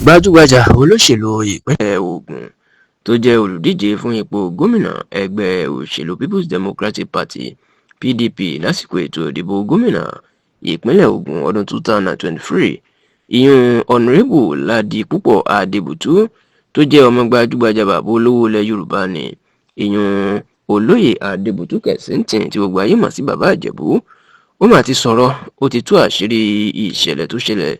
gbajúgbajà olóṣèlú ìpínlẹ̀ Ògùn tó jẹ́ olùdíje fún ipò gómìnà ẹgbẹ́ òṣèlú People's Democratic Party PDP lásìkò ètò ìdìbò gómìnà ìpínlẹ̀ Ògùn ọdún 2023 ìyún ọ̀nàrẹ́bù Ládipúpọ̀ Adébùtú tó jẹ́ ọmọ gbajúgbajà bàbá olówó ilẹ̀ Yorùbá ni ìyún olóyè Adébùtú Kẹ̀sìntìn tí gbogbo ayé mọ̀ sí bàbá Ìjẹ̀bú. Ó mà ti sọ̀rọ̀, ó ti tú àṣírí ìṣẹ̀lẹ̀ tó ṣẹlẹ̀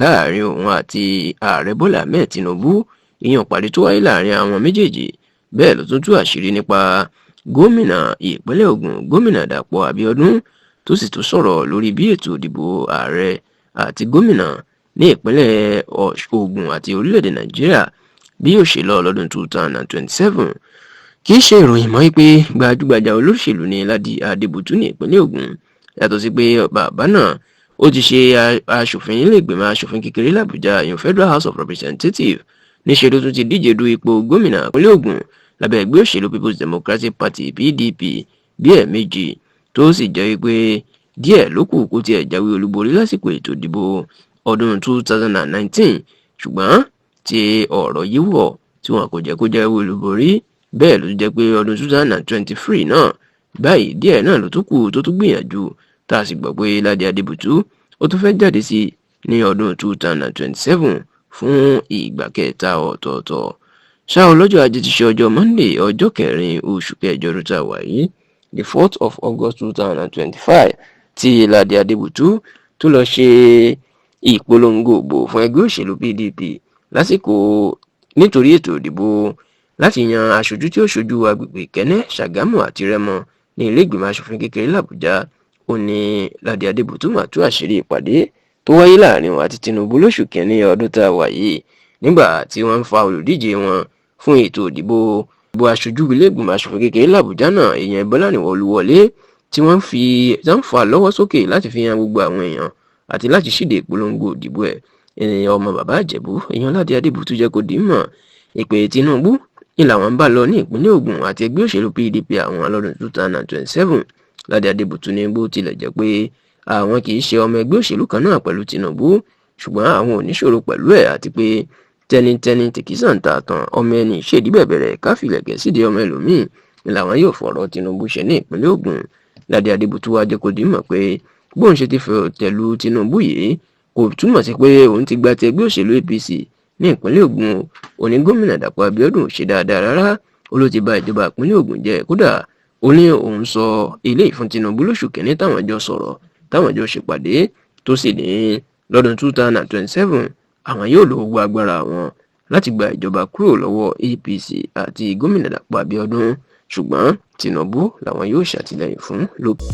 láàrin òun àti ààrẹ Bọ́lá Ahmed Tinubu, ìyẹn ìpàdé tó wáyé láàrin àwọn méjèèjì. Bẹ́ẹ̀ ló tún tú àṣírí nípa gómìnà ìpínlẹ̀ Ògùn gómìnà Dàpọ̀ Abíọ́dún tó sì tún sọ̀rọ̀ lórí bí ètò ìdìbò ààrẹ àti gómìnà ní ìpínlẹ̀ Ògùn àti orílẹ̀-èdè Nàìjíríà bí yóò ṣe lọ lọ́dún 2027. Kì í ṣe ìròyìn mọ́ pé gbajúgbajà olóṣèlú ní Ládi Adébùtú ní ìpínlẹ̀ Ògùn, yàtọ̀ sí pé bàbá náà ó ti ṣe aṣòfin ilé-ìgbìmọ̀ aṣòfin kékeré l'Àbújá ìyẹn Federal House of Representatives. Níṣẹ́ ló tún ti díje du ipò gómìnà ìpínlẹ̀ Ògùn lábẹ́ ẹgbẹ́ òṣèlú People's Democratic Party PDP bí ẹ̀ẹ̀mejì, tó sì jẹ́ pé díẹ̀ ló kù kó tiẹ̀ jáwé olúborí lásìkò ètò ìdìbò ọdún 2019, ṣùgbọ́n tí ọ̀rọ̀ yìí wọ̀ tí wọn kò jẹ́ kó jáwé olúborí. Bẹ́ẹ̀ ló jẹ́ pé ọdún 2023 náà báyìí díẹ̀ náà ló tún kù tó tún gbìyànjú, tá a sì gbọ́ pé Ládi Adébùtú ó tún fẹ́ jáde sí ní ọdún 2027 fún ìgbà kẹta ọ̀tọ̀ọ̀tọ̀. Ṣá o, lọ́jọ́ Ajé ti ṣe ọjọ́ Monday ọjọ́ 4 oṣù kẹjọ ọdún tá a wà yìí, the 4th of August 2025, tí Ládi Adébùtú tó lọ ṣe ìpolongo òbò fún ẹgbẹ́ òṣèlú PDP lásìkò nítorí ètò ìdìbò láti yan aṣojú tí ó ṣojú agbègbè Ìkẹ́nnẹ́, Ṣàgámù àti Rẹ́mọ ní ilé ìgbìmọ̀ aṣòfin kékeré l'Àbújá. Ó ní Ládi Adébùtú mà tú àṣírí ìpàdé tó wáyé láàrin wọn àti Tinubu lóṣù kìíní ọdún tá a wà yìí, nígbà tí wọ́n ń fa olùdíje wọn fún ètò ìdìbò aṣojú ilé ìgbìmọ̀ aṣòfin kékeré l'Àbújá náà ìyẹn Bọ́lárìnwá Olúwọlé, tí wọ́n fà lọ́wọ́ sókè láti fi hàn gbogbo àwọn èèyàn àti láti ṣíde ìpolongo ìdìbò ẹ̀. Ènìyàn ọmọ bàbá Ìjẹ̀bú èèyàn Ládi Adébùtú jẹ́ kó dìímọ̀ ìpè Tinubu ní làwọn ń bá lọ ní ìpínlẹ̀ Ògùn àti ẹgbẹ́ òṣèlú PDP àwọn lọ́dún 2027. Ládi Adébùtú ní bó tilẹ̀ jẹ́ pé àwọn kì í ṣe ọmọ ẹgbẹ́ òṣèlú kan náà pẹ̀lú Tinubu, ṣùgbọ́n àwọn ò níṣòro pẹ̀lú ẹ̀, àti pé tẹnitẹni tìkísà ń ta àtàn ọmọ ẹni ìṣèdí bẹ̀bẹ̀rẹ̀ káfílẹ̀kẹ̀ síde ọmọ ẹlòmíì ni làwọn yóò fọ̀rọ̀ Tinubu ṣe ní ìpínlẹ̀ Ògùn. Ládi Adébùtú wá jẹ́ kó dìímọ̀ pé bóun ṣe ti fẹ́ tẹ̀lú Tinubu yìí kò túmọ̀ sí pé òun ti gba ti ẹgbẹ́ òṣèlú APC ní ìpínlẹ̀ Ògùn. Òní gómìnà Dàpọ̀ Abíọ́dún ṣe dáadáa rárá, ó ló ti bà ìjọba ìpínlẹ̀ Ògùn jẹ́. Kódà ó ní òun sọ eléyìí fún Tinubu lóṣù kìíní táwọn jọ sọ̀rọ̀, táwọn jọ ṣèpàdé, tó sì ní lọ́dún 2027 àwọn yóò lo gbogbo agbára wọn láti gba ìjọba kúrò lọ́wọ́ APC àti gómìnà Dàpọ̀ Abíọ́dún, ṣùgbọ́n Tinubu làwọn yóò ṣàtìlẹ́yìn fún lópin.